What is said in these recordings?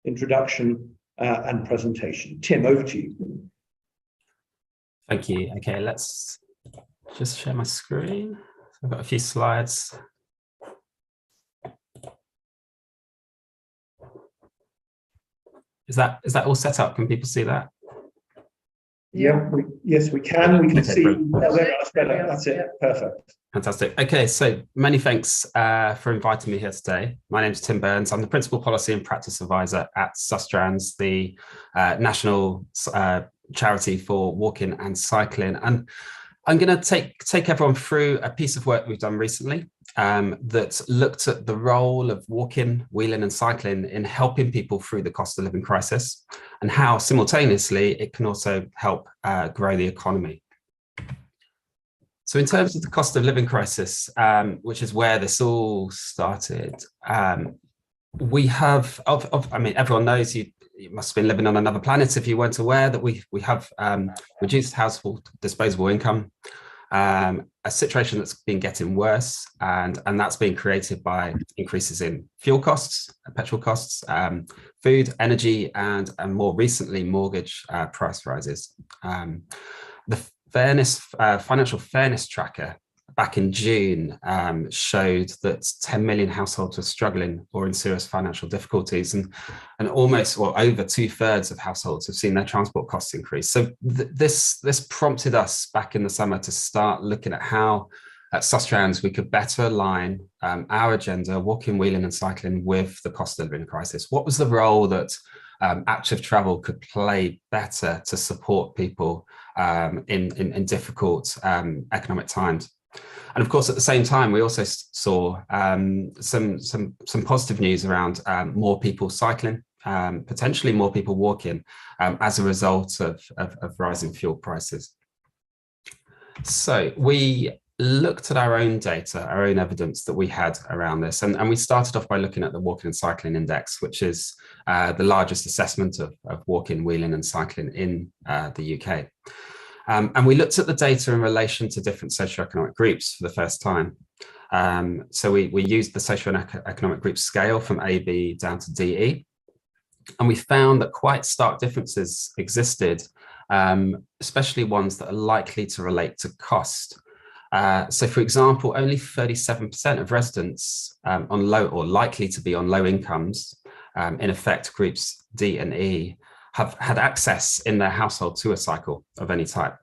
introduction and presentation. Tim, over to you. Thank you. Okay, let's just share my screen. I've got a few slides. Is that all set up? Can people see that? Yeah, yes, we can. We can see. Brilliant. That's better. That's it. Perfect. Fantastic. Okay, so many thanks for inviting me here today. My name is Tim Burns. I'm the Principal Policy and Practice Advisor at Sustrans, the national charity for walking and cycling. And I'm going to take everyone through a piece of work we've done recently that looked at the role of walking, wheeling and cycling in helping people through the cost of living crisis and how simultaneously it can also help grow the economy. So in terms of the cost of living crisis, which is where this all started, we have, I mean, everyone knows you must have been living on another planet if you weren't aware that we have reduced household disposable income, a situation that's been getting worse, and that's being created by increases in fuel costs, petrol costs, food, energy, and more recently mortgage price rises. The financial fairness tracker back in June showed that 10 million households were struggling or in serious financial difficulties, and almost, well, over 2/3 of households have seen their transport costs increase. So this prompted us back in the summer to start looking at how at Sustrans we could better align our agenda, walking, wheeling and cycling, with the cost of living crisis. What was the role that active travel could play better to support people in difficult economic times? And of course, at the same time, we also saw some positive news around more people cycling, potentially more people walking as a result of rising fuel prices. So we looked at our own data, our own evidence that we had around this. And we started off by looking at the Walking and Cycling Index, which is the largest assessment of walking, wheeling and cycling in the UK. And we looked at the data in relation to different socioeconomic groups for the first time. So we used the socioeconomic group scale from A, B down to DE. And we found that quite stark differences existed, especially ones that are likely to relate to cost. So for example, only 37% of residents on low or likely to be on low incomes, in effect groups D and E, have had access in their household to a cycle of any type.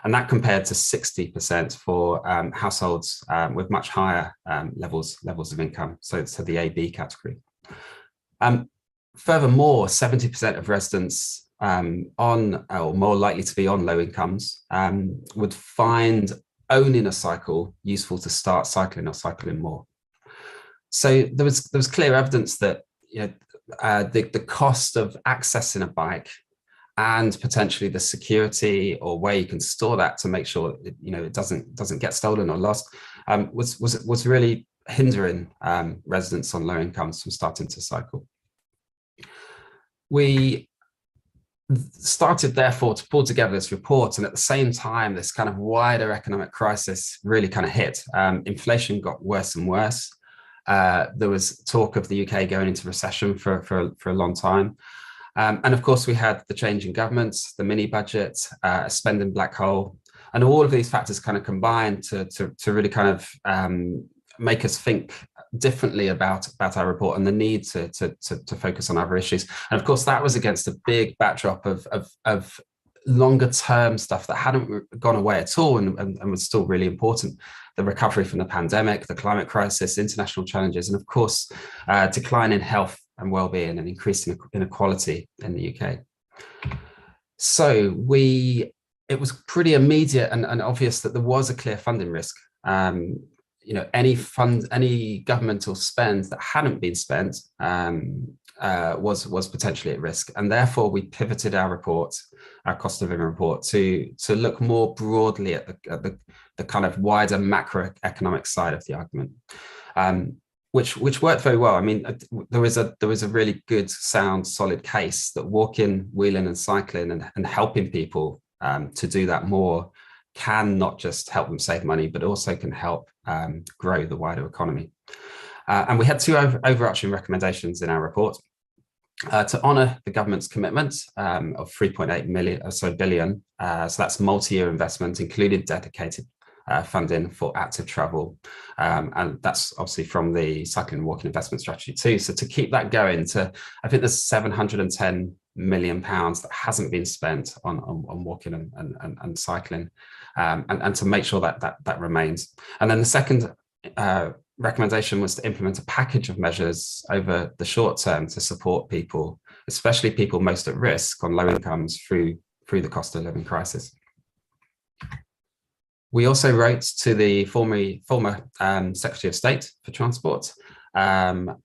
And that compared to 60% for households with much higher levels of income, so the AB category. Furthermore, 70% of residents on or more likely to be on low incomes would find owning a cycle useful to start cycling or cycling more. So there was clear evidence that the cost of accessing a bike and potentially the security or where you can store that to make sure it doesn't get stolen or lost was really hindering residents on low incomes from starting to cycle. We started therefore to pull together this report, and at the same time this kind of wider economic crisis really kind of hit. Inflation got worse and worse. There was talk of the UK going into recession for a long time. And of course, we had the change in government, the mini budget, a spending black hole, and all of these factors kind of combined to really kind of make us think differently about our report and the need to focus on other issues. And of course, that was against a big backdrop of longer term stuff that hadn't gone away at all and was still really important. The recovery from the pandemic, the climate crisis, international challenges, and of course, decline in health and well-being and increasing inequality in the UK. So it was pretty immediate and obvious that there was a clear funding risk. Any governmental spend that hadn't been spent was potentially at risk, and therefore we pivoted our cost of living report, to look more broadly at the kind of wider macroeconomic side of the argument, which worked very well. I mean, there was a really good, sound, solid case that walking, wheeling, and cycling and helping people to do that more can not just help them save money, but also can help grow the wider economy. And we had two overarching recommendations in our report. to honour the government's commitment of 3.8 billion. So that's multi-year investment, included dedicated funding for active travel. And that's obviously from the cycling and walking investment strategy too. So to keep that going, I think there's 710 million pounds that hasn't been spent on walking and cycling, and to make sure that remains. And then the second recommendation was to implement a package of measures over the short term to support people, especially people most at risk on low incomes through the cost of living crisis. We also wrote to the former Secretary of State for Transport to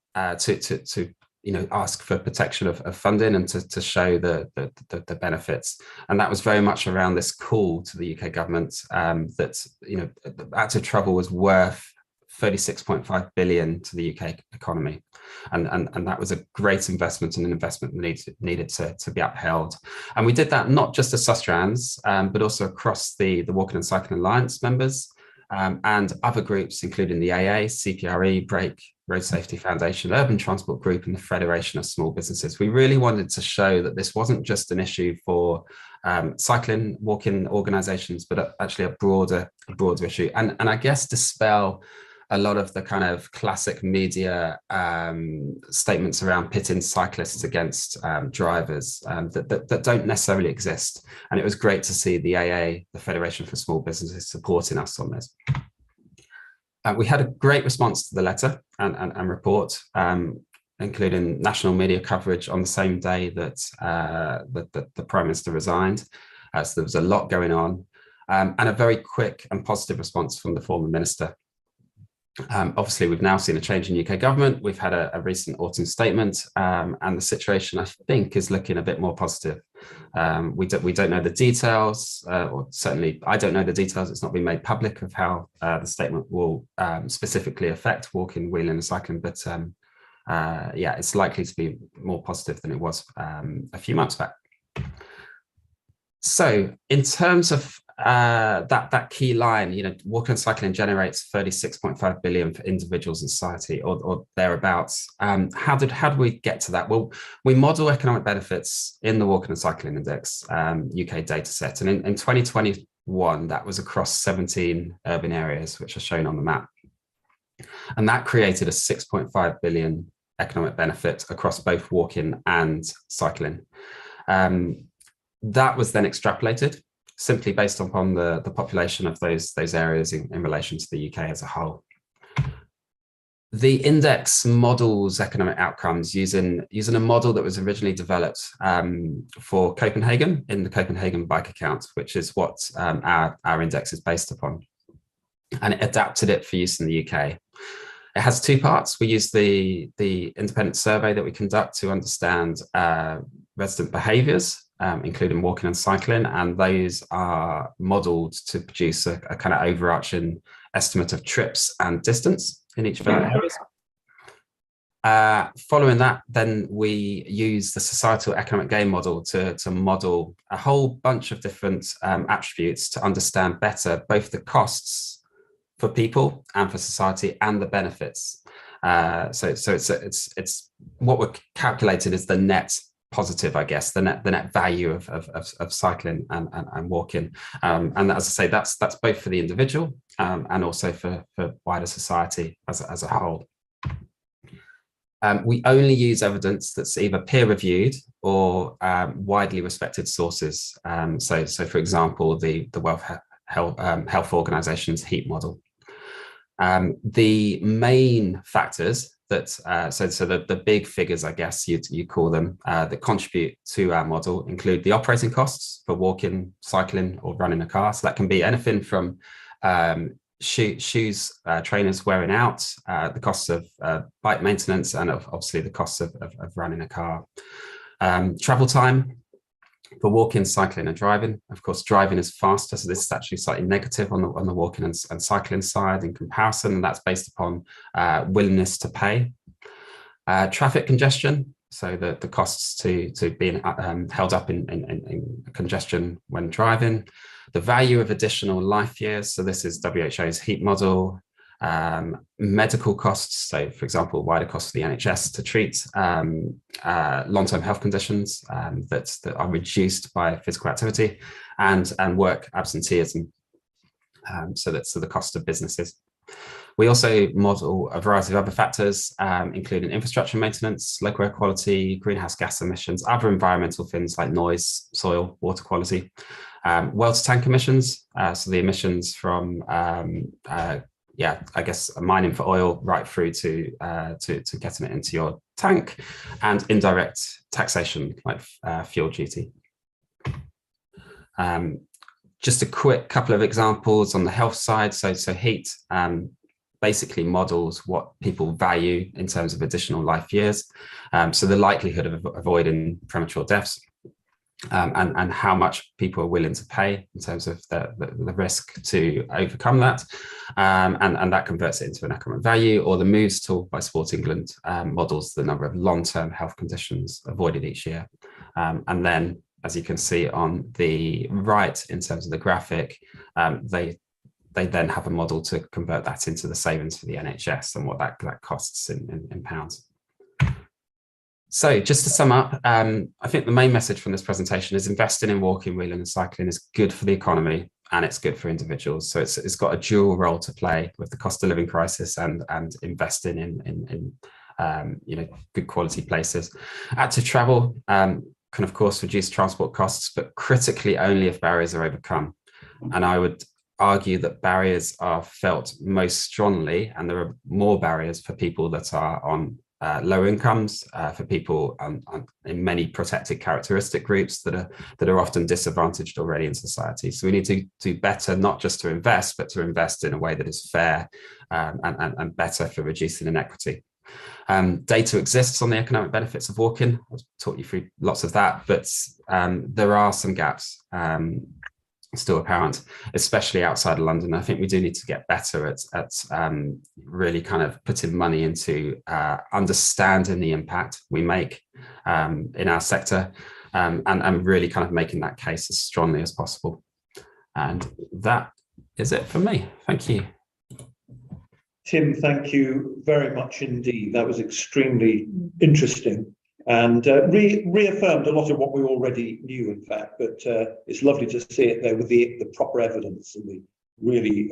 ask for protection of funding and to show the benefits. And that was very much around this call to the UK government that active travel was worth 36.5 billion to the UK economy, and that was a great investment and an investment needed to be upheld. And we did that not just as Sustrans, but also across the Walking and Cycling Alliance members and other groups, including the AA, CPRE, Brake, Road Safety Foundation, Urban Transport Group, and the Federation of Small Businesses. We really wanted to show that this wasn't just an issue for cycling, walking organisations, but actually a broader issue, and I guess dispel a lot of the kind of classic media statements around pitting cyclists against drivers that don't necessarily exist. And it was great to see the AA, the Federation for Small Businesses, supporting us on this. We had a great response to the letter and report, including national media coverage on the same day that the Prime Minister resigned. So there was a lot going on, and a very quick and positive response from the former minister. Obviously, we've now seen a change in UK government. We've had a recent autumn statement, and the situation, I think, is looking a bit more positive. We don't know the details, or certainly I don't know the details. It's not been made public of how the statement will specifically affect walking, wheeling and cycling, but yeah, it's likely to be more positive than it was a few months back. So in terms of that key line, walking and cycling generates 36.5 billion for individuals in society, or thereabouts. How did we get to that? Well, we model economic benefits in the Walking and Cycling Index UK data set, and in 2021 that was across 17 urban areas, which are shown on the map, and that created a 6.5 billion economic benefit across both walking and cycling. That was then extrapolated simply based upon the population of those areas in relation to the UK as a whole. The index models economic outcomes using a model that was originally developed for Copenhagen in the Copenhagen Bike Account, which is what our index is based upon. And it adapted it for use in the UK. It has two parts. We use the independent survey that we conduct to understand resident behaviours, including walking and cycling, and those are modelled to produce a kind of overarching estimate of trips and distance in each of our areas. Following that, then we use the societal economic gain model to model a whole bunch of different attributes to understand better both the costs for people and for society and the benefits. So it's what we're calculated is the net positive, I guess, the net value of cycling and walking. And as I say, that's both for the individual and also for wider society as a whole. We only use evidence that's either peer-reviewed or widely respected sources. So for example, the World Health Organization's HEAT model. The main factors that, so the big figures, I guess you call them, that contribute to our model include the operating costs for walking, cycling, or running a car. So that can be anything from shoes, trainers wearing out, the costs of bike maintenance, and obviously the costs of running a car. Travel time for walking, cycling, and driving. Of course, driving is faster, so this is actually slightly negative on the walking and cycling side in comparison, and that's based upon willingness to pay. Traffic congestion, so the costs to being held up in congestion when driving. The value of additional life years, so this is WHO's HEAT model. medical costs. So, for example, wider costs for the NHS to treat long-term health conditions that are reduced by physical activity, and work absenteeism. So that's the cost of businesses. We also model a variety of other factors, including infrastructure maintenance, local air quality, greenhouse gas emissions, other environmental things like noise, soil, water quality, well to tank emissions, so the emissions from I guess mining for oil right through to getting it into your tank, and indirect taxation like fuel duty. Just a quick couple of examples on the health side. So heat basically models what people value in terms of additional life years. So the likelihood of avoiding premature deaths, and how much people are willing to pay in terms of the risk to overcome that. And that converts it into an economic value. Or the Moves tool by Sport England models the number of long-term health conditions avoided each year. And then, as you can see on the right, in terms of the graphic, they then have a model to convert that into the savings for the NHS and what that costs in pounds. So just to sum up, I think the main message from this presentation is investing in walking, wheeling and cycling is good for the economy and it's good for individuals. So it's got a dual role to play with the cost of living crisis and investing in good quality places. Active travel can of course reduce transport costs, but critically only if barriers are overcome. And I would argue that barriers are felt most strongly, and there are more barriers for people that are on low incomes, for people in many protected characteristic groups that are often disadvantaged already in society. So we need to do better, not just to invest, but to invest in a way that is fair and better for reducing inequity. Data exists on the economic benefits of walking. I've taught you through lots of that, but there are some gaps still apparent, especially outside of London. I think we do need to get better at really kind of putting money into understanding the impact we make in our sector, and really kind of making that case as strongly as possible. And that is it for me. Thank you. Tim, thank you very much indeed. That was extremely interesting and reaffirmed a lot of what we already knew, in fact, but it's lovely to see it there with the proper evidence and the really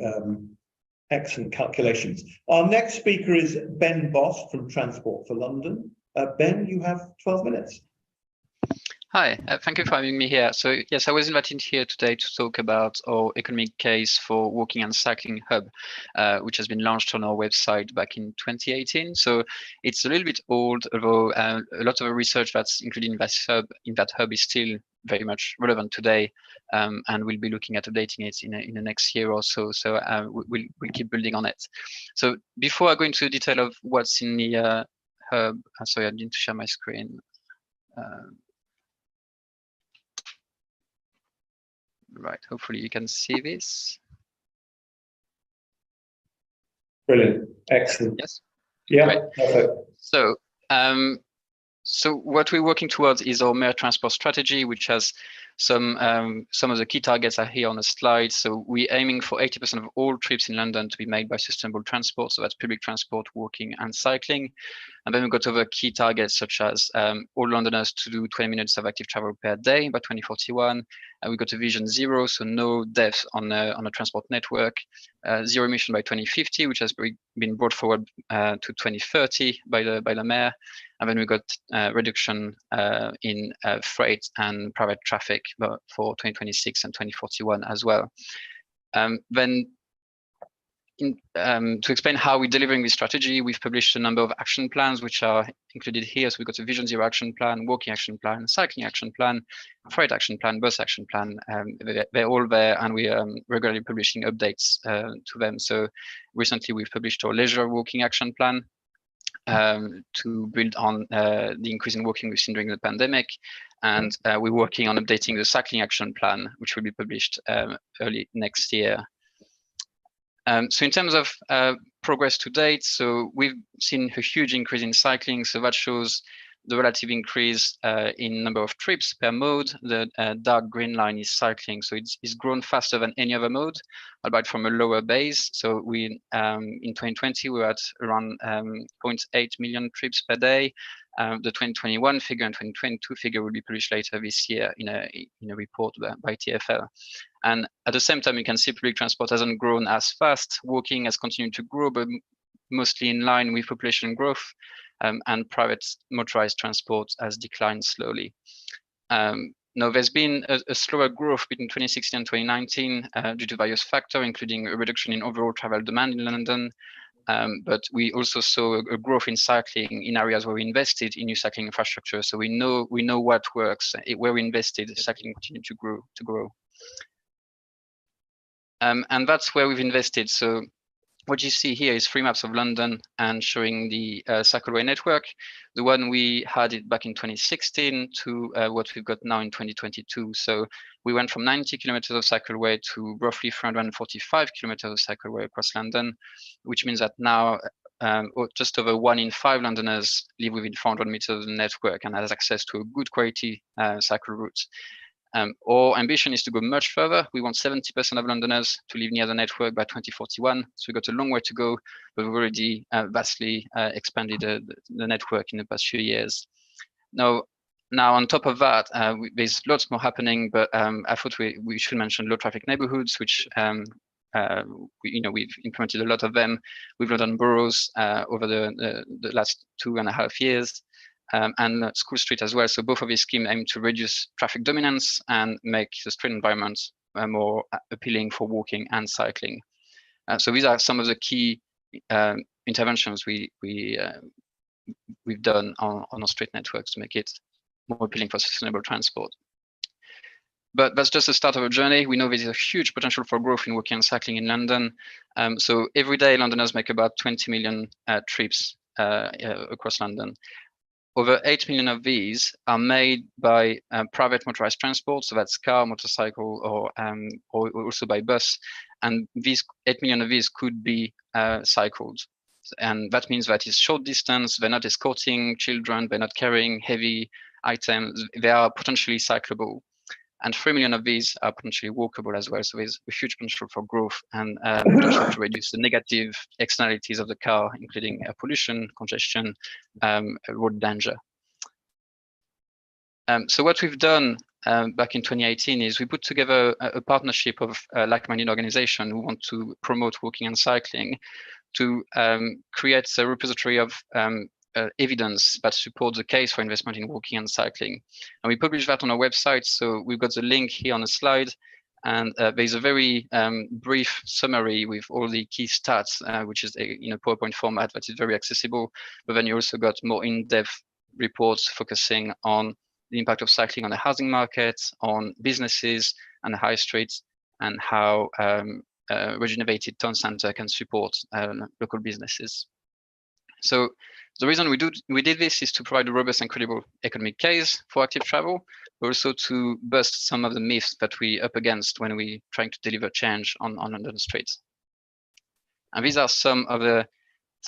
excellent calculations. Our next speaker is Ben Boss from Transport for London. Ben, you have 12 minutes. Hi, thank you for having me here. So yes, I was invited here today to talk about our economic case for Walking and Cycling Hub, which has been launched on our website back in 2018. So it's a little bit old, although a lot of the research that's included in that hub is still very much relevant today, and we'll be looking at updating it in the next year or so. So we'll keep building on it. So before I go into the detail of what's in the hub, sorry, I need to share my screen. Right, hopefully you can see this. Brilliant, excellent. Yes. Yeah, great. Perfect. So, so what we're working towards is our mayor transport strategy, which has some of the key targets are here on the slide. So we're aiming for 80% of all trips in London to be made by sustainable transport. So that's public transport, walking and cycling. And then we've got other key targets such as all Londoners to do 20 minutes of active travel per day by 2041. We've got a vision zero, so no deaths on a transport network, zero emission by 2050, which has been brought forward to 2030 by the mayor. And then we've got reduction in freight and private traffic for 2026 and 2041 as well. Then to explain how we're delivering this strategy, we've published a number of action plans which are included here. So we've got a Vision Zero action plan, walking action plan, cycling action plan, freight action plan, bus action plan. They're all there, and we are regularly publishing updates to them. So recently we've published our leisure walking action plan to build on the increase in walking we've seen during the pandemic. And we're working on updating the cycling action plan, which will be published early next year. So in terms of progress to date, so we've seen a huge increase in cycling. So that shows the relative increase in number of trips per mode. The dark green line is cycling, so it's grown faster than any other mode, albeit from a lower base. So we in 2020 we were at around 0.8 million trips per day. The 2021 figure and 2022 figure will be published later this year in a report by TfL. And at the same time, you can see public transport hasn't grown as fast. Walking has continued to grow, but mostly in line with population growth, and private motorized transport has declined slowly. Now, there's been a slower growth between 2016 and 2019 due to various factors, including a reduction in overall travel demand in London. But we also saw a growth in cycling in areas where we invested in new cycling infrastructure. So we know what works. Where we invested, cycling continued to grow. And that's where we've invested. So what you see here is 3 maps of London and showing the cycleway network. The one we had it back in 2016 to what we've got now in 2022. So we went from 90 kilometers of cycleway to roughly 345 kilometers of cycleway across London, which means that now just over 1 in 5 Londoners live within 400 meters of the network and has access to a good quality cycle route. Our ambition is to go much further. We want 70% of Londoners to live near the network by 2041. So we've got a long way to go, but we've already vastly expanded the network in the past few years. Now on top of that, there's lots more happening, but I thought we should mention low traffic neighborhoods, which we've implemented a lot of them. We've done boroughs over the last 2.5 years. And School Street as well. So both of these schemes aim to reduce traffic dominance and make the street environment more appealing for walking and cycling. So these are some of the key interventions we've done on our street networks to make it more appealing for sustainable transport. But that's just the start of a journey. We know there's a huge potential for growth in walking and cycling in London. So every day, Londoners make about 20 million trips across London. Over 8 million of these are made by private motorized transport, so that's car, motorcycle, or also by bus. And these 8 million of these could be cycled. And that means that it's short distance, they're not escorting children, they're not carrying heavy items, they are potentially cyclable. And 3 million of these are potentially walkable as well. So there's a huge potential for growth and potential to reduce the negative externalities of the car, including pollution, congestion, road danger. So what we've done back in 2018 is we put together a partnership of like-minded organizations who want to promote walking and cycling to create a repository of evidence that supports the case for investment in walking and cycling. And we publish that on our website. So we've got the link here on the slide. And there's a very brief summary with all the key stats, which is in a PowerPoint format that is very accessible. But then you also got more in-depth reports focusing on the impact of cycling on the housing market, on businesses and the high streets, and how regenerated town centre can support local businesses. So the reason we did this is to provide a robust and credible economic case for active travel, but also to bust some of the myths that we're up against when we're trying to deliver change on London streets. And these are some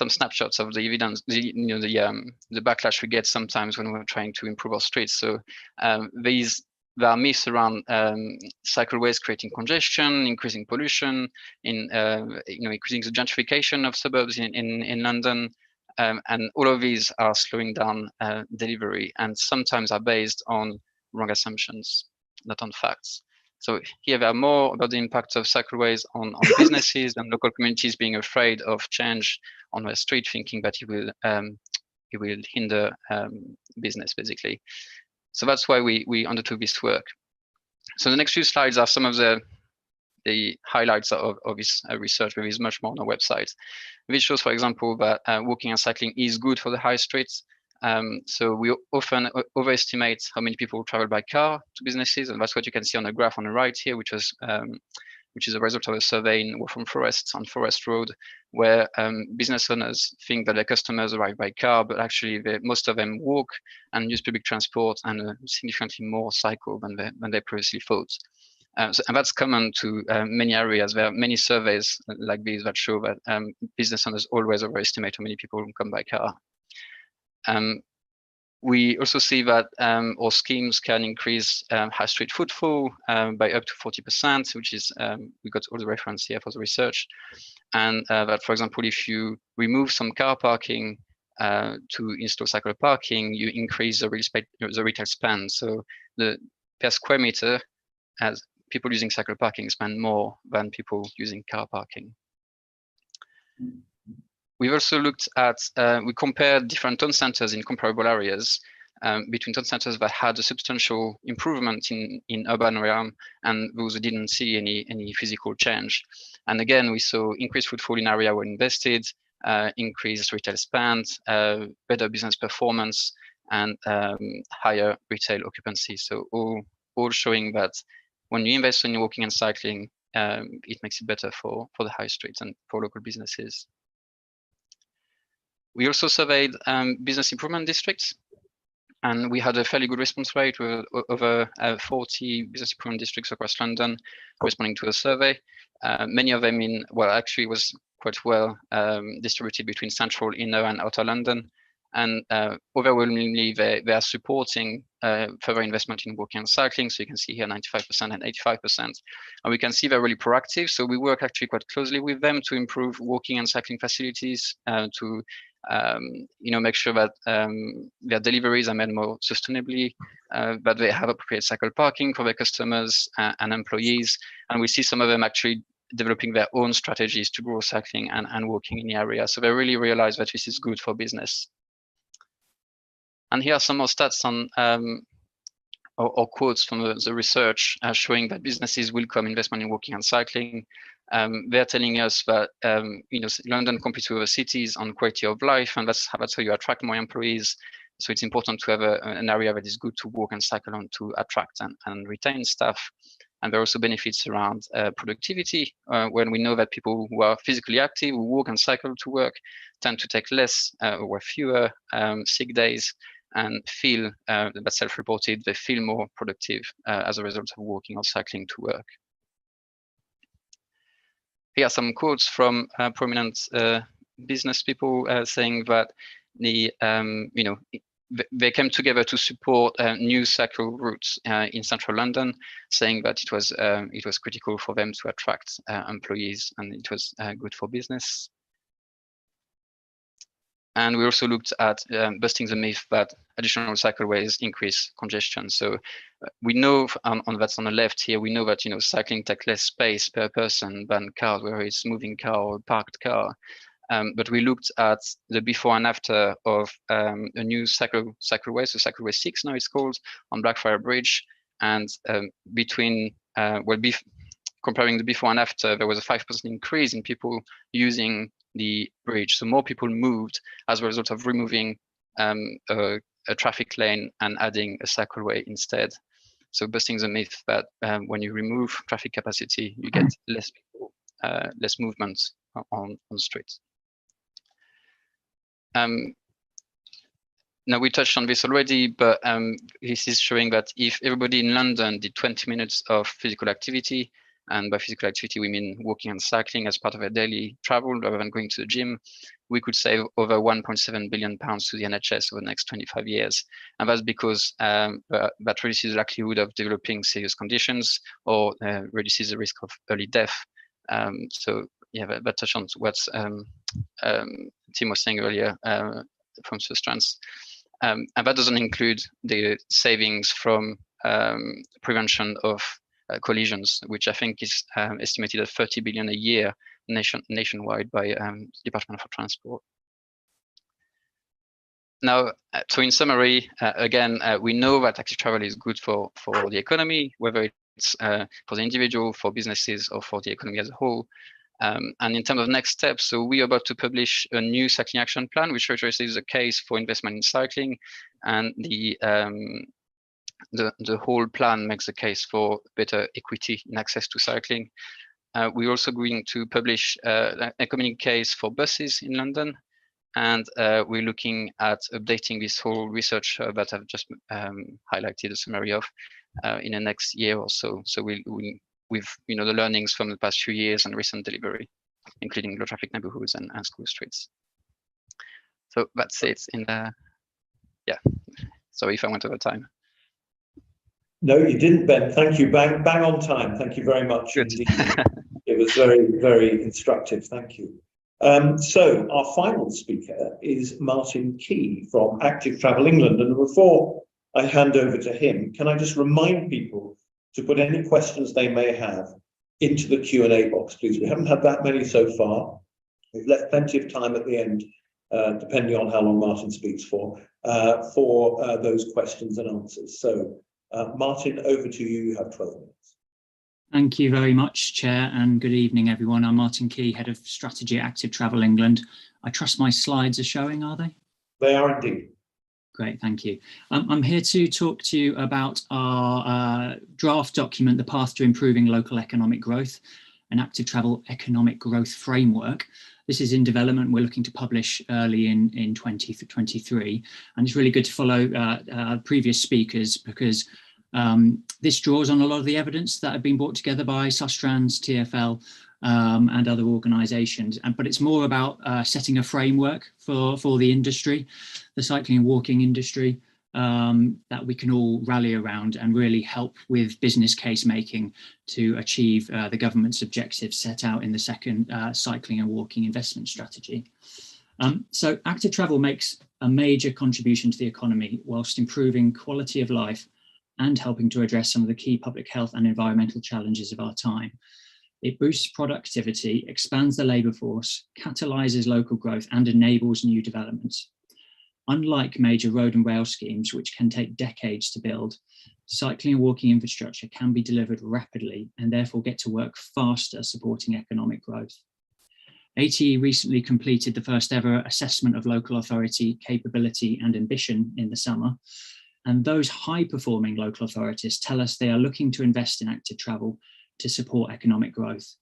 snapshots of the evidence, the backlash we get sometimes when we're trying to improve our streets. So there are myths around cycleways creating congestion, increasing pollution, increasing the gentrification of suburbs in London. And all of these are slowing down delivery and sometimes are based on wrong assumptions, not on facts. So here there are more about the impact of cycleways on businesses and local communities being afraid of change on their street, thinking that it will hinder business, basically. So that's why we undertook this work. So the next few slides are some of the highlights of this research, but there's much more on our website. This shows, for example, that walking and cycling is good for the high streets. So we often overestimate how many people travel by car to businesses, and that's what you can see on the graph on the right here, which is a result of a survey in Waltham Forest on Forest Road, where business owners think that their customers arrive by car, but actually most of them walk and use public transport and significantly more cycle than they previously thought. And that's common to many areas. There are many surveys like these that show that business owners always overestimate how many people come by car. We also see that our schemes can increase high street footfall by up to 40%, which is, we got all the reference here for the research. And that, for example, if you remove some car parking to install cycle parking, you increase the retail spend. So the per square meter, as people using cycle parking spend more than people using car parking. We've also looked at, we compared different town centers in comparable areas between town centers that had a substantial improvement in urban area and those who didn't see any physical change. And again, we saw increased footfall in area where invested, increased retail spend, better business performance, and higher retail occupancy. So all showing that when you invest in walking and cycling, it makes it better for the high streets and for local businesses. We also surveyed business improvement districts, and we had a fairly good response rate with over 40 business improvement districts across London responding to a survey. Many of them actually was quite well distributed between central, inner, and outer London. And overwhelmingly, they are supporting further investment in walking and cycling. So you can see here 95% and 85%. And we can see they're really proactive. So we work actually quite closely with them to improve walking and cycling facilities, to make sure that their deliveries are made more sustainably, that they have appropriate cycle parking for their customers and employees. And we see some of them actually developing their own strategies to grow cycling and walking in the area. So they really realize that this is good for business. And here are some more stats on or quotes from the research showing that businesses welcome investment in walking and cycling. They're telling us that London competes with other cities on quality of life, and that's how you attract more employees. So it's important to have an area that is good to walk and cycle on to attract and retain staff. And there are also benefits around productivity, when we know that people who are physically active, who walk and cycle to work, tend to take less or fewer sick days, and feel that self-reported, they feel more productive as a result of walking or cycling to work. Here are some quotes from prominent business people saying that they came together to support new cycle routes in central London, saying that it was critical for them to attract employees, and it was good for business. And we also looked at busting the myth that additional cycleways increase congestion. So we know that's on the left here, we know that cycling takes less space per person than cars, whether it's moving car or parked car. But we looked at the before and after of a new cycleway, so cycleway 6 now it's called, on Blackfriars Bridge. And comparing the before and after, there was a 5% increase in people using the bridge. So more people moved as a result of removing a traffic lane and adding a cycleway instead. So busting the myth that when you remove traffic capacity, you get less people, less movement on streets. Now we touched on this already, but this is showing that if everybody in London did 20 minutes of physical activity, and by physical activity we mean walking and cycling as part of their daily travel rather than going to the gym, we could save over £1.7 billion to the NHS over the next 25 years. And that's because that reduces the likelihood of developing serious conditions or reduces the risk of early death. So yeah, that touched on what Tim was saying earlier from Sustrans. And that doesn't include the savings from prevention of collisions, which I think is estimated at 30 billion a year nationwide by the Department for Transport. Now, so in summary, again, we know that active travel is good for the economy, whether it's for the individual, for businesses, or for the economy as a whole. And in terms of next steps, so we are about to publish a new cycling action plan, which addresses the case for investment in cycling, and the whole plan makes a case for better equity in access to cycling. We're also going to publish a economic case for buses in London, and we're looking at updating this whole research that I've just highlighted a summary of in the next year or so. So with the learnings from the past few years and recent delivery, including low traffic neighborhoods and school streets. So that's it in the, yeah. Sorry if I went over time. No, you didn't, Ben. Thank you. Bang on time. Thank you very much Good. indeed. It was very, very instructive. Thank you. So our final speaker is Martin Key from Active Travel England. And before I hand over to him, can I just remind people to put any questions they may have into the Q&A box, please? We haven't had that many so far. We've left plenty of time at the end, depending on how long Martin speaks for those questions and answers. So, Martin, over to you. You have 12 minutes. Thank you very much, Chair, and good evening, everyone. I'm Martin Key, Head of Strategy at Active Travel England. I trust my slides are showing, are they? They are indeed. Great, thank you. I'm here to talk to you about our draft document, The Path to Improving Local Economic Growth, an Active Travel Economic Growth Framework. This is in development. We're looking to publish early in 2023. And it's really good to follow previous speakers because this draws on a lot of the evidence that have been brought together by Sustrans, TfL, and other organisations. But it's more about setting a framework for the industry, the cycling and walking industry, that we can all rally around and really help with business case making to achieve the government's objectives set out in the second cycling and walking investment strategy. So active travel makes a major contribution to the economy whilst improving quality of life and helping to address some of the key public health and environmental challenges of our time. It boosts productivity, expands the labour force, catalyses local growth and enables new developments. Unlike major road and rail schemes, which can take decades to build, cycling and walking infrastructure can be delivered rapidly and therefore get to work faster supporting economic growth. ATE recently completed the first ever assessment of local authority capability and ambition in the summer. And those high-performing local authorities tell us they are looking to invest in active travel to support economic growth.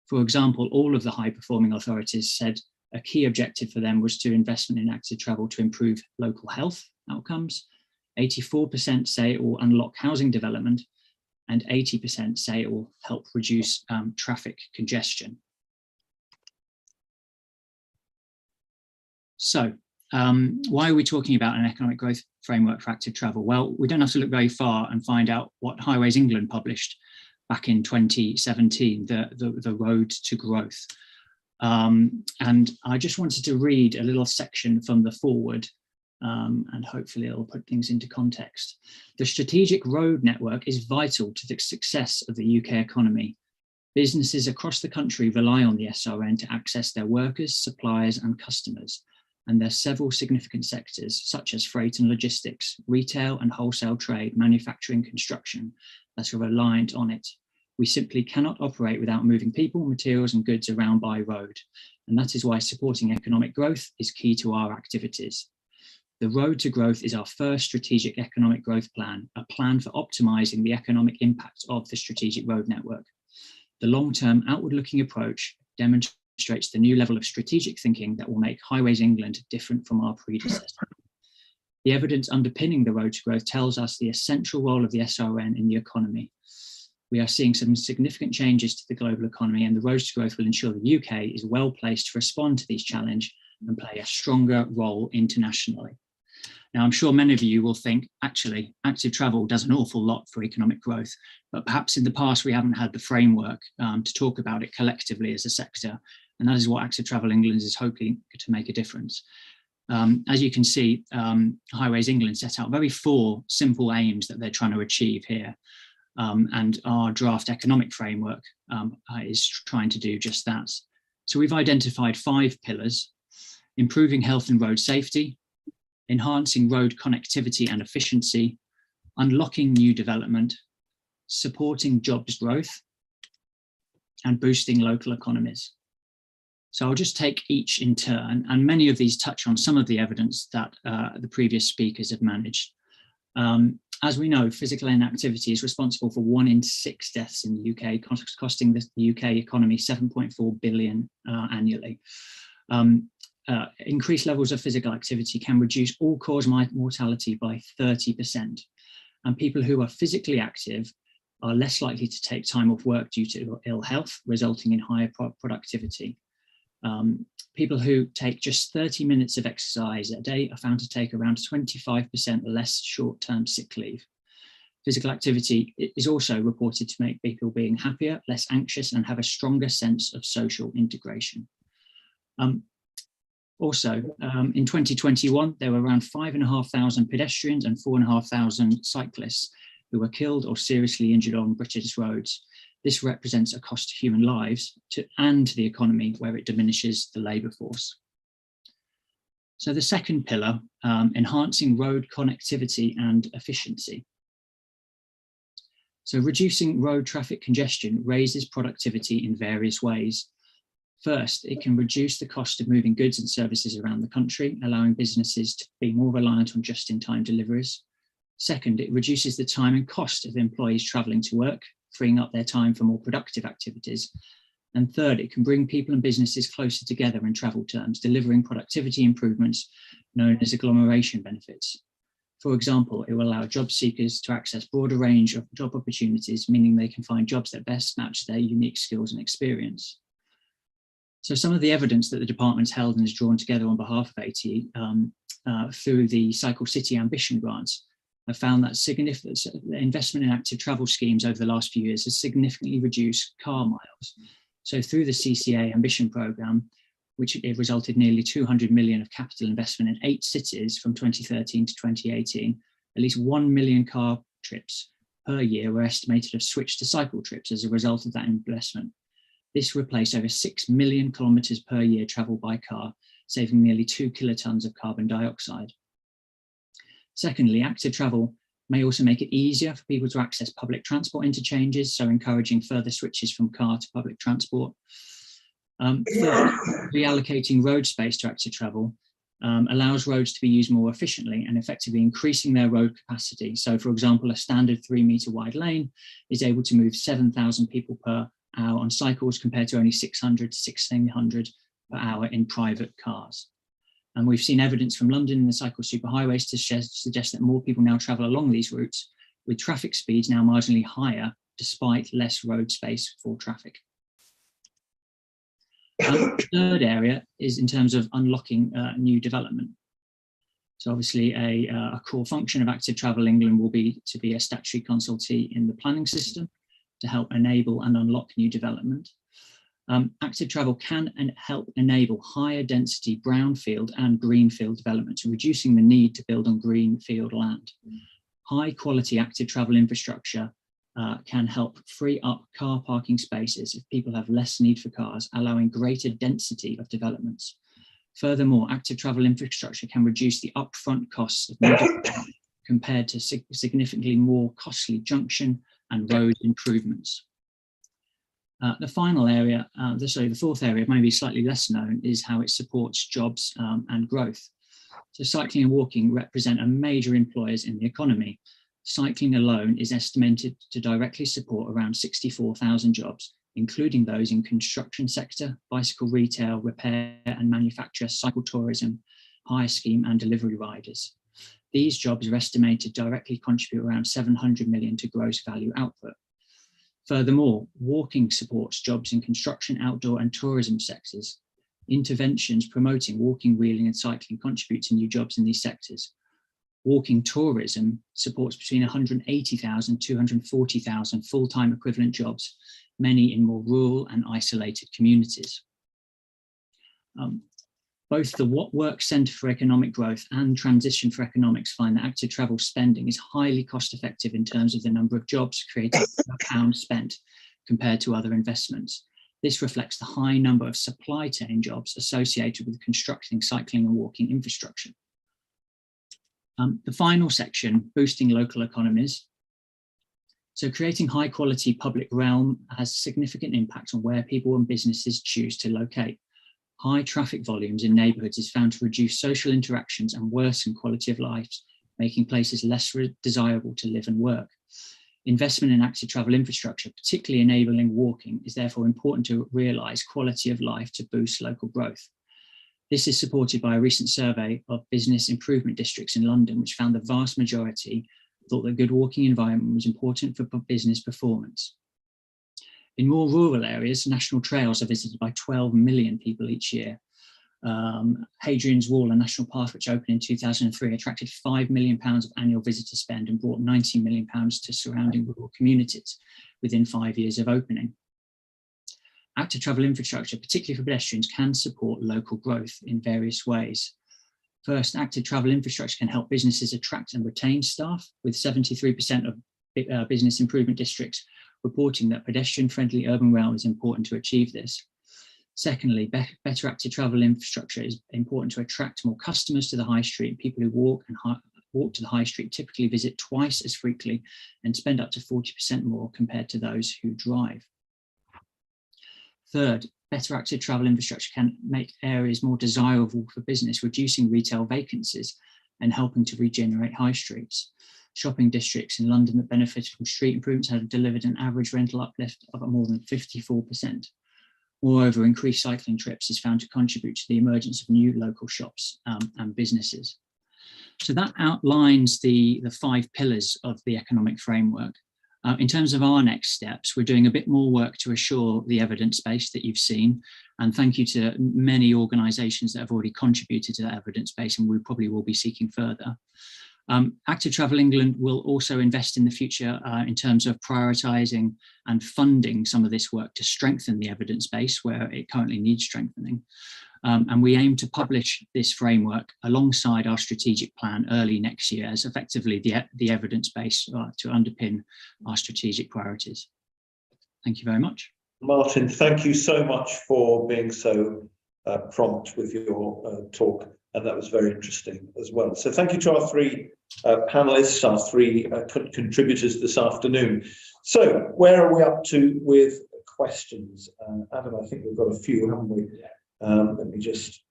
For example, all of the high-performing authorities said a key objective for them was to investment in active travel to improve local health outcomes. 84% say it will unlock housing development, and 80% say it will help reduce traffic congestion. So, why are we talking about an economic growth framework for active travel? Well, we don't have to look very far and find out what Highways England published back in 2017, the Road to Growth. And I just wanted to read a little section from the foreword, and hopefully it'll put things into context. The strategic road network is vital to the success of the UK economy. Businesses across the country rely on the SRN to access their workers, suppliers and customers. And there are several significant sectors such as freight and logistics, retail and wholesale trade, manufacturing, construction that are reliant on it. We simply cannot operate without moving people, materials and goods around by road. And that is why supporting economic growth is key to our activities. The Road to Growth is our first strategic economic growth plan, a plan for optimising the economic impact of the strategic road network. The long-term outward-looking approach demonstrates the new level of strategic thinking that will make Highways England different from our predecessor. The evidence underpinning the Road to Growth tells us the essential role of the SRN in the economy. We are seeing some significant changes to the global economy, and the Road to Growth will ensure the UK is well placed to respond to these challenges and play a stronger role internationally. Now, I'm sure many of you will think, actually, active travel does an awful lot for economic growth, but perhaps in the past we haven't had the framework to talk about it collectively as a sector, and that is what Active Travel England is hoping to make a difference. As you can see, Highways England set out four simple aims that they're trying to achieve here, and our draft economic framework is trying to do just that. So we've identified 5 pillars: improving health and road safety, enhancing road connectivity and efficiency, unlocking new development, supporting jobs growth, and boosting local economies. So I'll just take each in turn, and many of these touch on some of the evidence that the previous speakers have managed. As we know, physical inactivity is responsible for 1 in 6 deaths in the UK, costing the UK economy 7.4 billion annually. Increased levels of physical activity can reduce all-cause mortality by 30%. And people who are physically active are less likely to take time off work due to ill health, resulting in higher productivity. People who take just 30 minutes of exercise a day are found to take around 25% less short-term sick leave. Physical activity is also reported to make people being happier, less anxious, and have a stronger sense of social integration. Also, in 2021, there were around 5,500 pedestrians and 4,500 cyclists who were killed or seriously injured on British roads. This represents a cost to human lives and to the economy, where it diminishes the labour force. So the second pillar, enhancing road connectivity and efficiency. So reducing road traffic congestion raises productivity in various ways. First, it can reduce the cost of moving goods and services around the country, allowing businesses to be more reliant on just-in-time deliveries. Second, it reduces the time and cost of employees travelling to work, freeing up their time for more productive activities. And third, it can bring people and businesses closer together in travel terms, delivering productivity improvements known as agglomeration benefits. For example, it will allow job seekers to access a broader range of job opportunities, meaning they can find jobs that best match their unique skills and experience. So some of the evidence that the department's held and has drawn together on behalf of ATE through the Cycle City Ambition grants have found that significant investment in active travel schemes over the last few years has significantly reduced car miles. So through the CCA Ambition programme, which it resulted nearly 200 million of capital investment in 8 cities from 2013 to 2018, at least 1 million car trips per year were estimated to have switched to cycle trips as a result of that investment. This replaced over 6 million kilometres per year travelled by car, saving nearly 2 kilotons of carbon dioxide. Secondly, active travel may also make it easier for people to access public transport interchanges, so encouraging further switches from car to public transport. Third, reallocating road space to active travel allows roads to be used more efficiently and effectively increasing their road capacity. So, for example, a standard 3-metre wide lane is able to move 7,000 people per hour on cycles compared to only 600 to 1,600 per hour in private cars. And we've seen evidence from London and the cycle superhighways to suggest that more people now travel along these routes, with traffic speeds now marginally higher despite less road space for traffic. The third area is in terms of unlocking new development. So obviously a core function of Active Travel England will be to be a statutory consultee in the planning system to help enable and unlock new development. Active Travel can help enable higher density brownfield and greenfield development, reducing the need to build on greenfield land. High quality active travel infrastructure can help free up car parking spaces if people have less need for cars, allowing greater density of developments. Furthermore, active travel infrastructure can reduce the upfront costs of new development compared to significantly more costly junction and road improvements. The final area, the fourth area, maybe slightly less known, is how it supports jobs and growth. So cycling and walking represent a major employers in the economy. Cycling alone is estimated to directly support around 64,000 jobs, including those in construction sector, bicycle retail, repair and manufacture, cycle tourism, hire scheme and delivery riders. These jobs are estimated to directly contribute around 700 million to gross value output. Furthermore, walking supports jobs in construction, outdoor and tourism sectors. Interventions promoting walking, wheeling and cycling contribute to new jobs in these sectors. Walking tourism supports between 180,000 and 240,000 full-time equivalent jobs, many in more rural and isolated communities. Both the What Works Centre for Economic Growth and Transition for Economics find that active travel spending is highly cost effective in terms of the number of jobs created per pound spent compared to other investments. This reflects the high number of supply chain jobs associated with constructing cycling and walking infrastructure. The final section, boosting local economies. So creating high quality public realm has significant impact on where people and businesses choose to locate. High traffic volumes in neighbourhoods is found to reduce social interactions and worsen quality of life, making places less desirable to live and work. Investment in active travel infrastructure, particularly enabling walking, is therefore important to realise quality of life to boost local growth. This is supported by a recent survey of business improvement districts in London, which found the vast majority thought that good walking environment was important for business performance. In more rural areas, national trails are visited by 12 million people each year. Hadrian's Wall, a national park which opened in 2003, attracted £5 million of annual visitor spend and brought £90 million to surrounding rural communities within 5 years of opening. Active travel infrastructure, particularly for pedestrians, can support local growth in various ways. First, active travel infrastructure can help businesses attract and retain staff, with 73% of business improvement districts reporting that pedestrian-friendly urban rail is important to achieve this. Secondly, better active travel infrastructure is important to attract more customers to the high street. People who walk to the high street typically visit twice as frequently and spend up to 40% more compared to those who drive. Third, better active travel infrastructure can make areas more desirable for business, reducing retail vacancies and helping to regenerate high streets. Shopping districts in London that benefited from street improvements have delivered an average rental uplift of more than 54%. Moreover, increased cycling trips is found to contribute to the emergence of new local shops and businesses. So that outlines the 5 pillars of the economic framework. In terms of our next steps, we're doing a bit more work to assure the evidence base that you've seen. And thank you to many organisations that have already contributed to that evidence base, and we probably will be seeking further. Active Travel England will also invest in the future in terms of prioritising and funding some of this work to strengthen the evidence base where it currently needs strengthening. And we aim to publish this framework alongside our strategic plan early next year as effectively the evidence base to underpin our strategic priorities. Thank you very much. Martin, thank you so much for being so prompt with your talk, and that was very interesting as well. So thank you to our 3 panelists, our 3 contributors this afternoon. So where are we up to with questions? Adam, I think we've got a few, haven't we? Let me just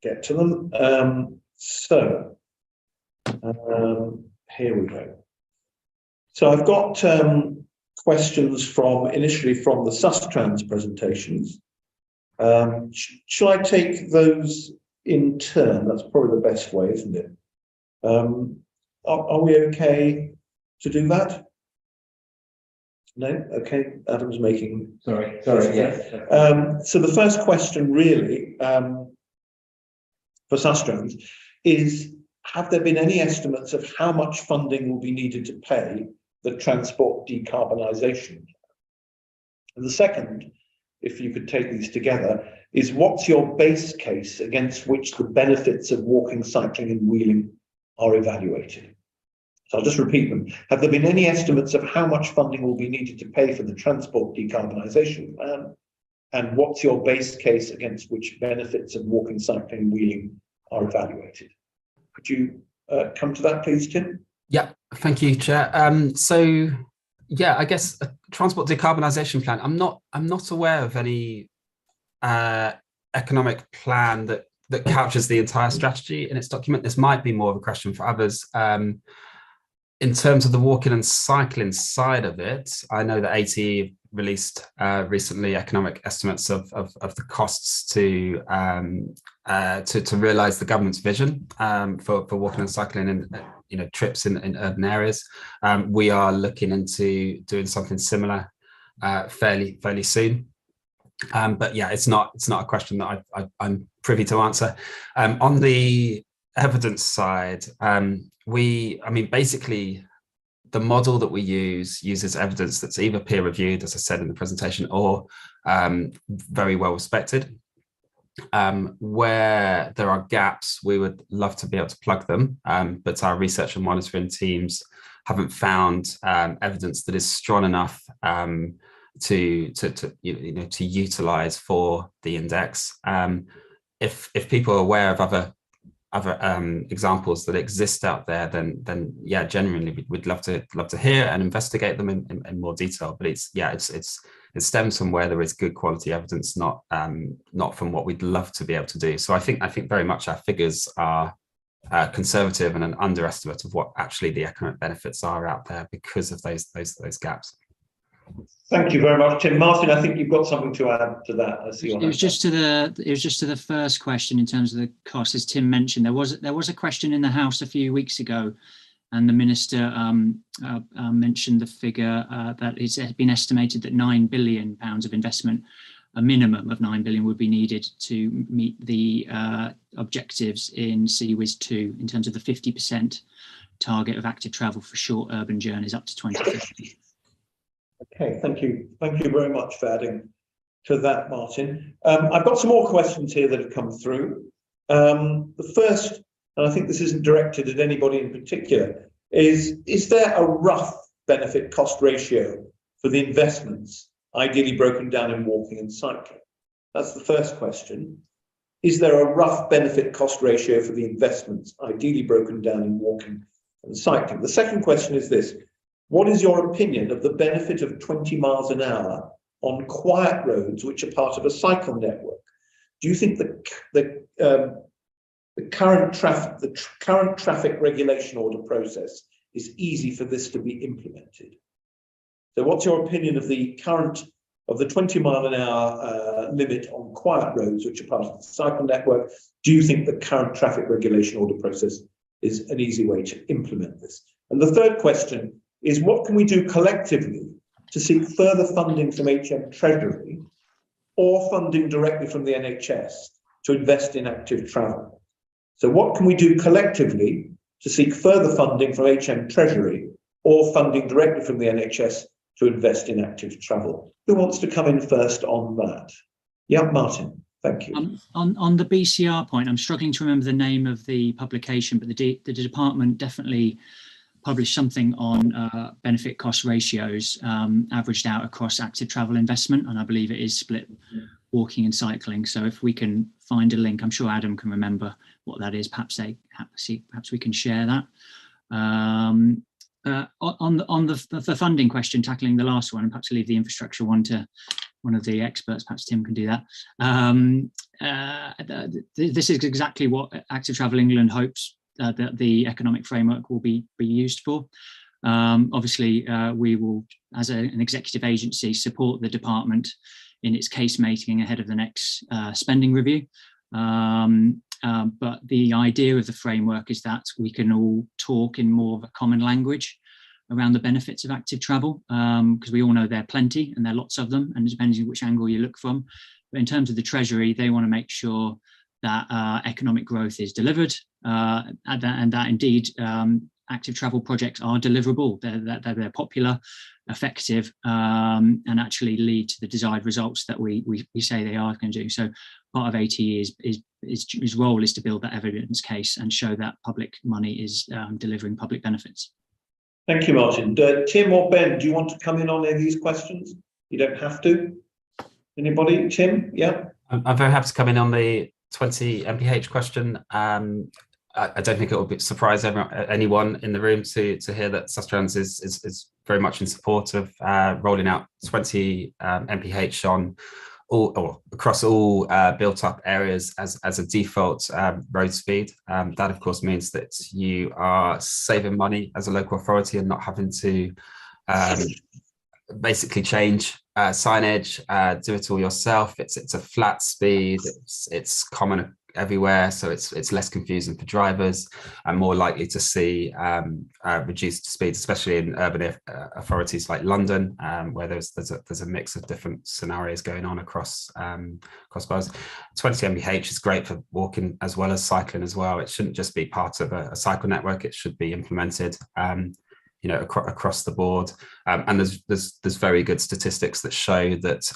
get to them. Here we go. So I've got questions initially from the Sustrans presentations. Shall I take those in turn? That's probably the best way, isn't it? Are we okay to do that? No? Okay, Adam's making... Sorry, yes. So the first question really for Sustrans is, have there been any estimates of how much funding will be needed to pay the transport decarbonisation? And the second, if you could take these together, is what's your base case against which the benefits of walking, cycling and wheeling are evaluated? So I'll just repeat them. Have there been any estimates of how much funding will be needed to pay for the transport decarbonisation plan? And what's your base case against which benefits of walking, cycling and wheeling are evaluated? Could you come to that, please, Tim? Yeah, thank you, Chair. So, yeah, I guess a transport decarbonisation plan. I'm not aware of any economic plan that captures the entire strategy in its document. This might be more of a question for others. In terms of the walking and cycling side of it, I know that ATE released recently economic estimates of the costs to realise the government's vision for walking and cycling and trips in urban areas. We are looking into doing something similar fairly soon. But yeah, it's not a question that I'm privy to answer. On the evidence side, basically the model that we uses evidence that's either peer reviewed, as I said in the presentation, or very well respected. Where there are gaps, we would love to be able to plug them, but our research and monitoring teams haven't found evidence that is strong enough to utilize for the index. If people are aware of other examples that exist out there, then yeah, genuinely we'd love to hear and investigate them in more detail. But it stems from where there is good quality evidence, not from what we'd love to be able to do. So I think very much our figures are conservative and an underestimate of what actually the economic benefits are out there because of those gaps. Thank you very much, Tim. Martin, I think you've got something to add to that. I see. It was just to the first question in terms of the cost. As Tim mentioned, there was a question in the House a few weeks ago and the Minister mentioned the figure that it's been estimated that £9 billion of investment, a minimum of 9 billion, would be needed to meet the objectives in CWIS 2 in terms of the 50% target of active travel for short urban journeys up to 2050. Okay, thank you. Thank you very much for adding to that, Martin. I've got some more questions here that have come through. The first, and I think this isn't directed at anybody in particular, is there a rough benefit cost ratio for the investments, ideally broken down in walking and cycling? That's the first question. Is there a rough benefit cost ratio for the investments, ideally broken down in walking and cycling? The second question is this: what is your opinion of the benefit of 20 miles an hour on quiet roads which are part of a cycle network? Do you think the current traffic regulation order process is easy for this to be implemented? So what's your opinion of the 20 mile an hour limit on quiet roads which are part of the cycle network? Do you think the current traffic regulation order process is an easy way to implement this? And the third question is, what can we do collectively to seek further funding from HM Treasury or funding directly from the NHS to invest in active travel? So what can we do collectively to seek further funding from HM Treasury or funding directly from the NHS to invest in active travel? Who wants to come in first on that? Yeah, Martin, thank you. On the BCR point, I'm struggling to remember the name of the publication, but the department definitely published something on benefit cost ratios averaged out across active travel investment, and I believe it is split walking and cycling. So if we can find a link, I'm sure Adam can remember what that is. Perhaps we can share that. On the funding question, tackling the last one, and perhaps leave the infrastructure one to one of the experts. Perhaps Tim can do that. This is exactly what Active Travel England hopes that the economic framework will be used for. Obviously, we will, as an executive agency, support the department in its case making ahead of the next spending review. But the idea of the framework is that we can all talk in more of a common language around the benefits of active travel, because we all know there are plenty and there are lots of them, and it depends on which angle you look from. But in terms of the Treasury, they want to make sure that economic growth is delivered, and that indeed active travel projects are deliverable, they're popular, effective, and actually lead to the desired results that we say they are going to do. So part of ATE his role is to build that evidence case and show that public money is delivering public benefits. Thank you, Martin. Tim or Ben, do you want to come in on any of these questions? You don't have to. Anybody? Tim? Yeah. I'm very happy to come in on the 20 mph question. I don't think it will surprise anyone in the room to hear that Sustrans is very much in support of rolling out 20 mph on all, or across all built up areas as a default road speed. That of course means that you are saving money as a local authority and not having to basically change signage, do it all yourself. It's a flat speed, it's common everywhere, so it's less confusing for drivers and more likely to see reduced speeds, especially in urban authorities like London, where there's a mix of different scenarios going on across boroughs. 20 mph is great for walking as well as cycling as well. It shouldn't just be part of a cycle network, it should be implemented across the board, and there's very good statistics that show that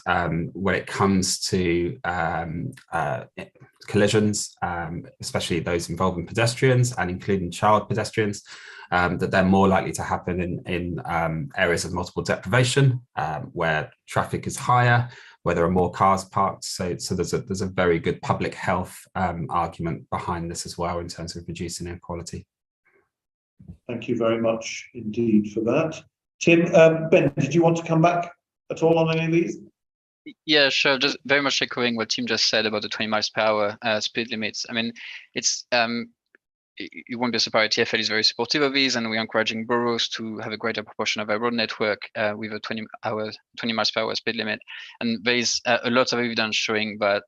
when it comes to collisions, especially those involving pedestrians and including child pedestrians, that they're more likely to happen in areas of multiple deprivation, where traffic is higher, where there are more cars parked. So there's a very good public health argument behind this as well in terms of reducing inequality. Thank you very much indeed for that. Tim, Ben, did you want to come back at all on any of these? Yeah, sure. Just very much echoing what Tim just said about the 20 miles per hour speed limits. I mean, it's you won't be surprised. TfL is very supportive of these, and we're encouraging boroughs to have a greater proportion of our road network with a 20 miles per hour speed limit. And there is a lot of evidence showing that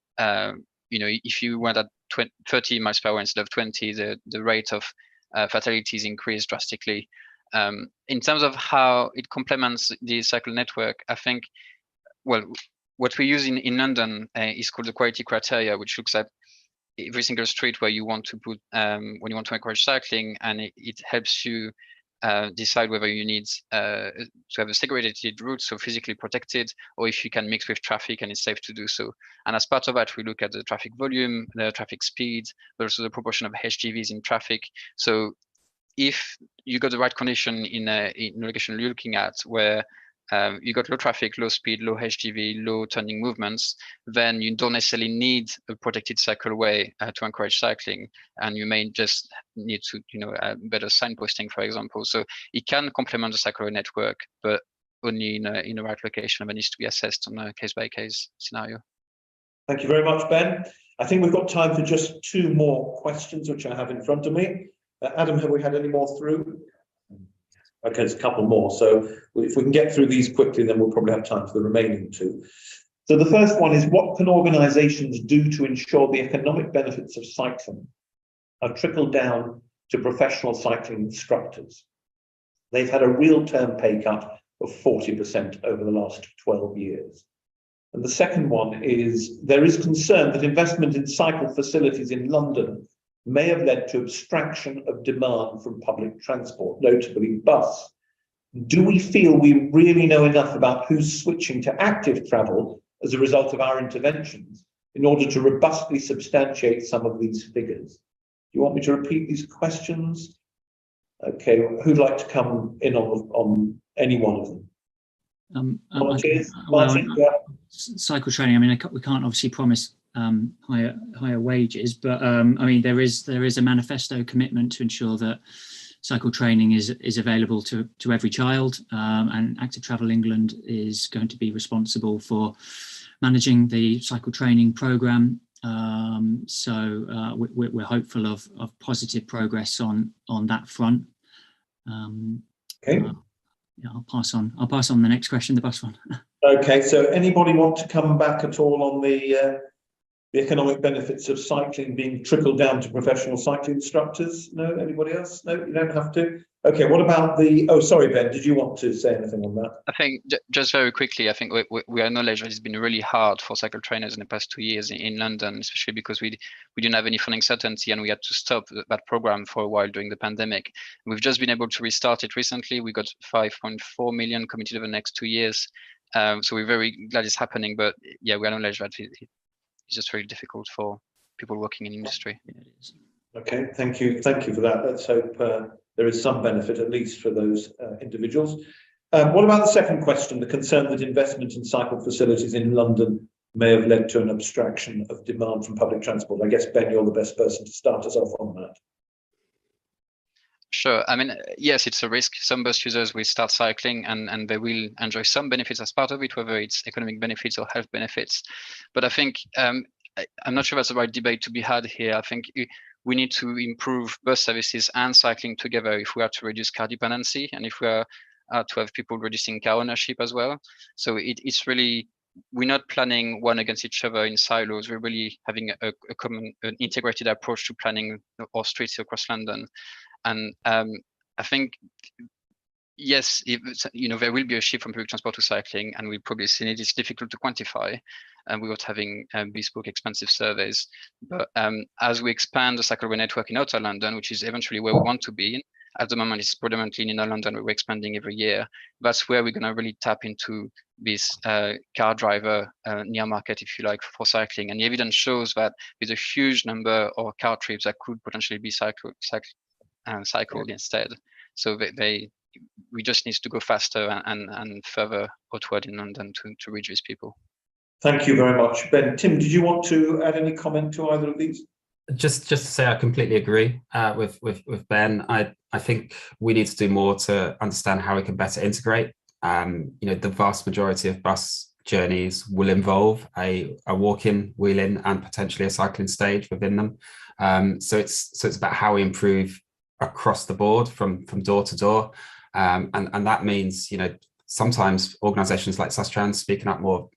if you went at 30 miles per hour instead of 20, the rate of fatalities increase drastically. In terms of how it complements the cycle network, I think, well, what we use in London is called the quality criteria, which looks at every single street where you want to put when you want to encourage cycling, and it helps you decide whether you need to have a segregated route, so physically protected, or if you can mix with traffic and it's safe to do so. And as part of that, we look at the traffic volume, the traffic speed, but also the proportion of HGVs in traffic. So if you got the right condition in the location you're looking at, where you got low traffic, low speed, low HGV, low turning movements, then you don't necessarily need a protected cycleway to encourage cycling, and you may just need to, better signposting, for example. So it can complement the cycleway network, but only in the right location, and it needs to be assessed on a case-by-case scenario. Thank you very much, Ben. I think we've got time for just 2 more questions, which I have in front of me. Adam, have we had any more through? Okay, there's a couple more. So if we can get through these quickly, then we'll probably have time for the remaining 2. So the first one is, what can organisations do to ensure the economic benefits of cycling are trickled down to professional cycling instructors? They've had a real term pay cut of 40% over the last 12 years. And the second one is, there is concern that investment in cycle facilities in London may have led to abstraction of demand from public transport, notably bus. Do we feel we really know enough about who's switching to active travel as a result of our interventions in order to robustly substantiate some of these figures? Do you want me to repeat these questions? Okay, who'd like to come in on any one of them? Martin, yeah. Cycle training, I mean, we can't obviously promise higher wages, but I mean, there is a manifesto commitment to ensure that cycle training is available to every child, and Active Travel England is going to be responsible for managing the cycle training programme. So we're hopeful of positive progress on that front. Okay. Yeah, I'll pass on the next question, the bus one. Okay, so anybody want to come back at all on the economic benefits of cycling being trickled down to professional cycling instructors? No, anybody else? No, you don't have to. Okay, what about oh, sorry, Ben, did you want to say anything on that? I think just very quickly, I think we acknowledge that it's been really hard for cycle trainers in the past 2 years in London, especially because we didn't have any funding certainty and we had to stop that program for a while during the pandemic. We've just been able to restart it recently. We got 5.4 million committed over the next 2 years. So we're very glad it's happening, but yeah, we acknowledge that it's just very difficult for people working in industry. Okay, thank you for that. Let's hope there is some benefit, at least for those individuals. What about the second question, the concern that investment in cycle facilities in London may have led to an abstraction of demand from public transport? I guess, Ben, you're the best person to start us off on that. Sure. I mean, yes, it's a risk. Some bus users will start cycling and they will enjoy some benefits as part of it, whether it's economic benefits or health benefits. But I think I'm not sure that's the right debate to be had here. I think we need to improve bus services and cycling together if we are to reduce car dependency and if we are to have people reducing car ownership as well. So it's really, we're not planning one against each other in silos. We're really having a common, an integrated approach to planning our streets across London. And I think, yes, there will be a shift from public transport to cycling, and we probably see it is difficult to quantify without having bespoke, expensive surveys. But as we expand the cycleway network in outer London, which is eventually where we want to be, at the moment it's predominantly in inner London, where we're expanding every year. That's where we're going to really tap into this car driver near market, if you like, for cycling. And the evidence shows that there's a huge number of car trips that could potentially be cycled instead. So we just need to go faster and further outward in London to reach these people. Thank you very much, Ben. Tim, did you want to add any comment to either of these? Just to say, I completely agree with Ben. I think we need to do more to understand how we can better integrate. The vast majority of bus journeys will involve a walk-in, wheel-in, and potentially a cycling stage within them. So it's about how we improve across the board from door to door, and that means sometimes organisations like Sustrans speaking up more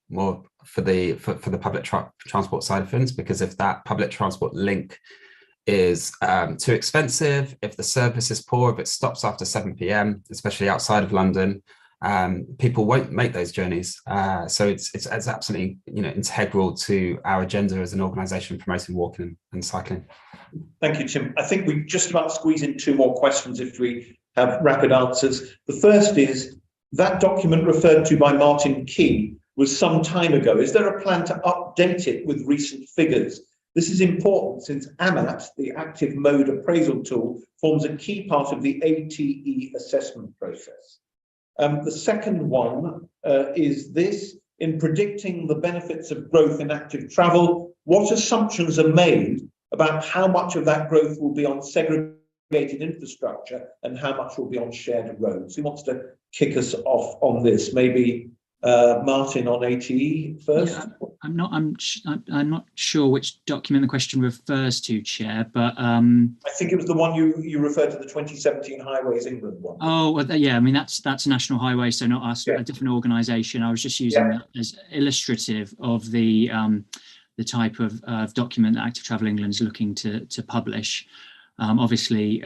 for the public transport side of things, because if that public transport link is too expensive, if the service is poor, if it stops after 7 p.m, especially outside of London, people won't make those journeys. So it's absolutely integral to our agenda as an organisation promoting walking and cycling. Thank you, Tim. I think we just about squeeze in 2 more questions if we have rapid answers. The first is, that document referred to by Martin Key was some time ago. Is there a plan to update it with recent figures? This is important since AMAT, the active mode appraisal tool, forms a key part of the ATE assessment process. The second one is this: in predicting the benefits of growth in active travel, what assumptions are made about how much of that growth will be on segregated infrastructure and how much will be on shared roads? Who wants to kick us off on this? Maybe Martin on ATE first. Yeah, I'm not sure which document the question refers to, Chair, but I think it was the one you referred to, the 2017 Highways England one. Oh, well, yeah, I mean that's National Highways, so not us, a different organisation. I was just using that as illustrative of the type of document that Active Travel England is looking to publish. Obviously,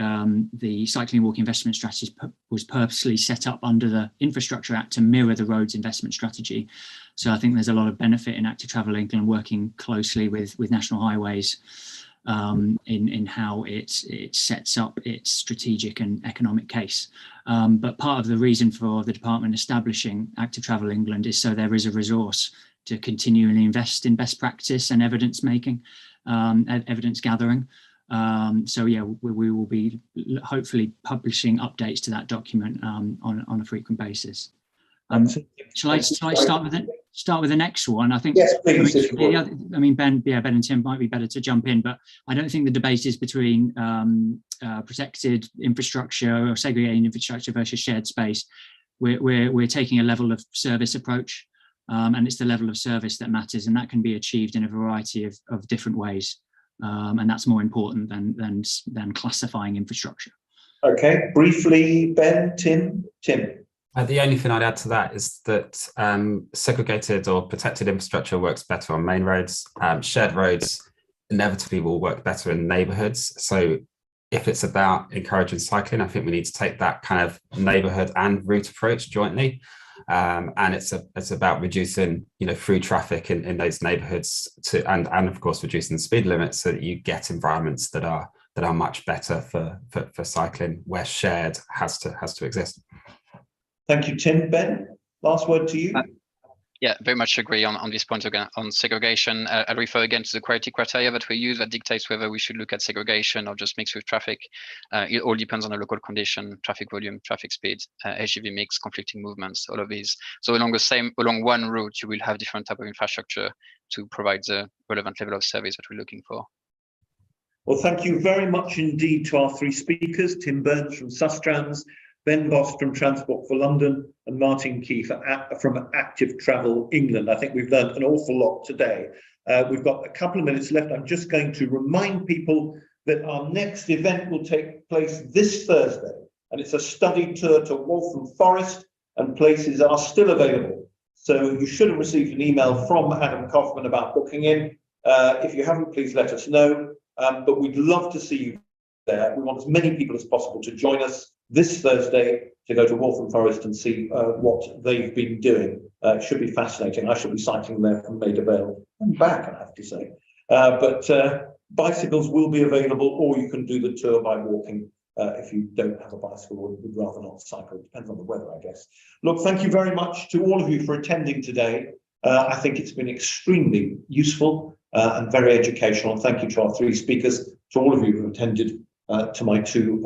the Cycling and Walking Investment Strategy was purposely set up under the Infrastructure Act to mirror the roads investment strategy. So I think there's a lot of benefit in Active Travel England working closely with National Highways in how it sets up its strategic and economic case. But part of the reason for the department establishing Active Travel England is so there is a resource to continually invest in best practice and evidence making, evidence gathering. So yeah, we will be hopefully publishing updates to that document on a frequent basis. Shall I start with the next one? I think yes, please. I mean, Ben and Tim might be better to jump in, but I don't think the debate is between protected infrastructure or segregated infrastructure versus shared space. We're taking a level of service approach, and it's the level of service that matters, and that can be achieved in a variety of different ways. And that's more important than classifying infrastructure. Okay, briefly, Ben, Tim. The only thing I'd add to that is that segregated or protected infrastructure works better on main roads. Shared roads inevitably will work better in neighbourhoods. So if it's about encouraging cycling, I think we need to take that kind of neighbourhood and route approach jointly. And it's about reducing, through traffic in those neighbourhoods and of course reducing the speed limits so that you get environments that are much better for cycling, where shared has to exist. Thank you, Tim. Ben, last word to you. Yeah, very much agree on this point again on segregation. I'll refer again to the quality criteria that we use that dictates whether we should look at segregation or just mix with traffic. It all depends on the local condition, traffic volume, traffic speed, HGV mix, conflicting movements, all of these. So along one route, you will have different type of infrastructure to provide the relevant level of service that we're looking for. Well, thank you very much indeed to our 3 speakers, Tim Burns from Sustrans, Ben Boss from Transport for London, and Martin Key from Active Travel England. I think we've learned an awful lot today. We've got a couple of minutes left. I'm just going to remind people that our next event will take place this Thursday, and it's a study tour to Waltham Forest, and places are still available. So you should have received an email from Adam Kaufman about booking in. If you haven't, please let us know. But we'd love to see you there. We want as many people as possible to join us this Thursday to go to Waltham Forest and see what they've been doing. It should be fascinating. I shall be cycling there from Maida Vale and back, I have to say. But bicycles will be available, or you can do the tour by walking if you don't have a bicycle or would rather not cycle. It depends on the weather, I guess. Look, thank you very much to all of you for attending today. I think it's been extremely useful and very educational. Thank you to our 3 speakers, to all of you who attended, to my 2